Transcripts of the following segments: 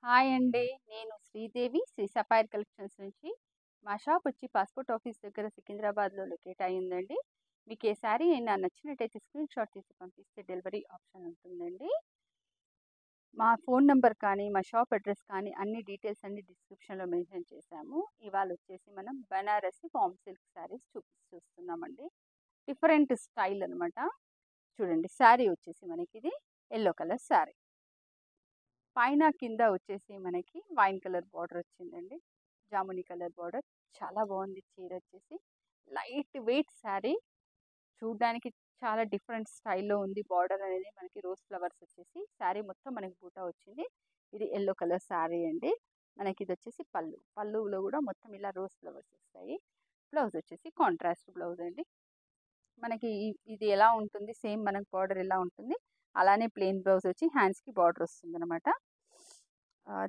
Hi అండి. నేను Sridevi Shri sapphire collections నుంచి. మా షాప్ వచ్చి పాస్పోర్ట్ ఆఫీస్ దగ్గర సికింద్రాబాద్లో లొకేట్ అయ్యిందండి. మీకు ఏ శారీ అయినా నచ్చినట్టయితే స్క్రీన్ షాట్ తీసి పంపిస్తే డెలివరీ ఆప్షన్ ఉంటుందండి. మా ఫోన్ నెంబర్ కానీ మా షాప్ అడ్రస్ కానీ అన్ని డీటెయిల్స్ అన్ని డిస్క్రిప్షన్లో మెన్షన్ చేశాము. ఇవాళ వచ్చేసి మనం బనారసి ఫామ్ సిల్క్ శారీస్ చూస్తున్నామండి. డిఫరెంట్ స్టైల్ అనమాట. చూడండి, శారీ వచ్చేసి మనకి ఇది ఎల్లో కలర్ శారీ. పైన కింద వచ్చేసి మనకి వైన్ కలర్ బార్డర్ వచ్చిందండి. జాముని కలర్ బార్డర్ చాలా బాగుంది. చీర వచ్చేసి లైట్ వెయిట్ శారీ, చూడడానికి చాలా డిఫరెంట్ స్టైల్లో ఉంది. బార్డర్ అనేది మనకి రోజ్ ఫ్లవర్స్ వచ్చేసి శారీ మొత్తం మనకి బూటా వచ్చింది. ఇది ఎల్లో కలర్ శారీ అండి. మనకి ఇది వచ్చేసి పళ్ళులో కూడా మొత్తం ఇలా రోజ్ ఫ్లవర్స్ వస్తాయి. బ్లౌజ్ వచ్చేసి కాంట్రాస్ట్ బ్లౌజ్ అండి. మనకి ఇది ఎలా ఉంటుంది, సేమ్ మనకి బార్డర్ ఎలా ఉంటుంది అలానే ప్లెయిన్ బ్లౌజ్ వచ్చి హ్యాండ్స్కి బార్డర్ వస్తుంది అనమాట.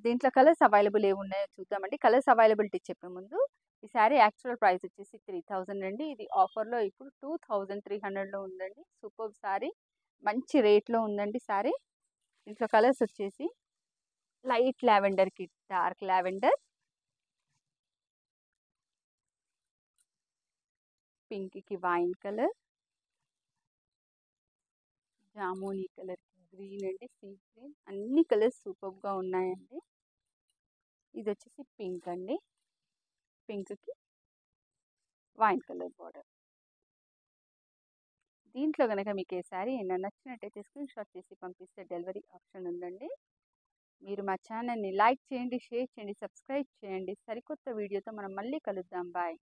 దీంట్లో కలర్స్ అవైలబుల్ ఏమున్నాయో చూద్దామండి. కలర్స్ అవైలబిలిటీ చెప్పే ముందు, ఈ శారీ యాక్చువల్ ప్రైస్ వచ్చేసి 3000 అండి. ఇది ఆఫర్లో ఇప్పుడు 2300లో ఉందండి. సూపర్ శారీ, మంచి రేట్లో ఉందండి శారీ. దీంట్లో కలర్స్ వచ్చేసి లైట్ లావెండర్కి డార్క్ లావెండర్, పింక్కి వైన్ కలర్, జామునీ కలర్కి గ్రీన్ అండి, సీ గ్రీన్, అన్ని కలర్స్ సూపర్గా ఉన్నాయండి. ఇది వచ్చేసి పింక్ అండి, పింక్కి వైన్ కలర్ బార్డర్. దీంట్లో కనుక మీకు ఏ శారీ అయినా నచ్చినట్టయితే స్క్రీన్ షాట్ చేసి పంపిస్తే డెలివరీ ఆప్షన్ ఉందండి. మీరు మా ఛానల్ని లైక్ చేయండి, షేర్ చేయండి, సబ్స్క్రైబ్ చేయండి. సరికొత్త వీడియోతో మనం మళ్ళీ కలుద్దాం. బాయ్.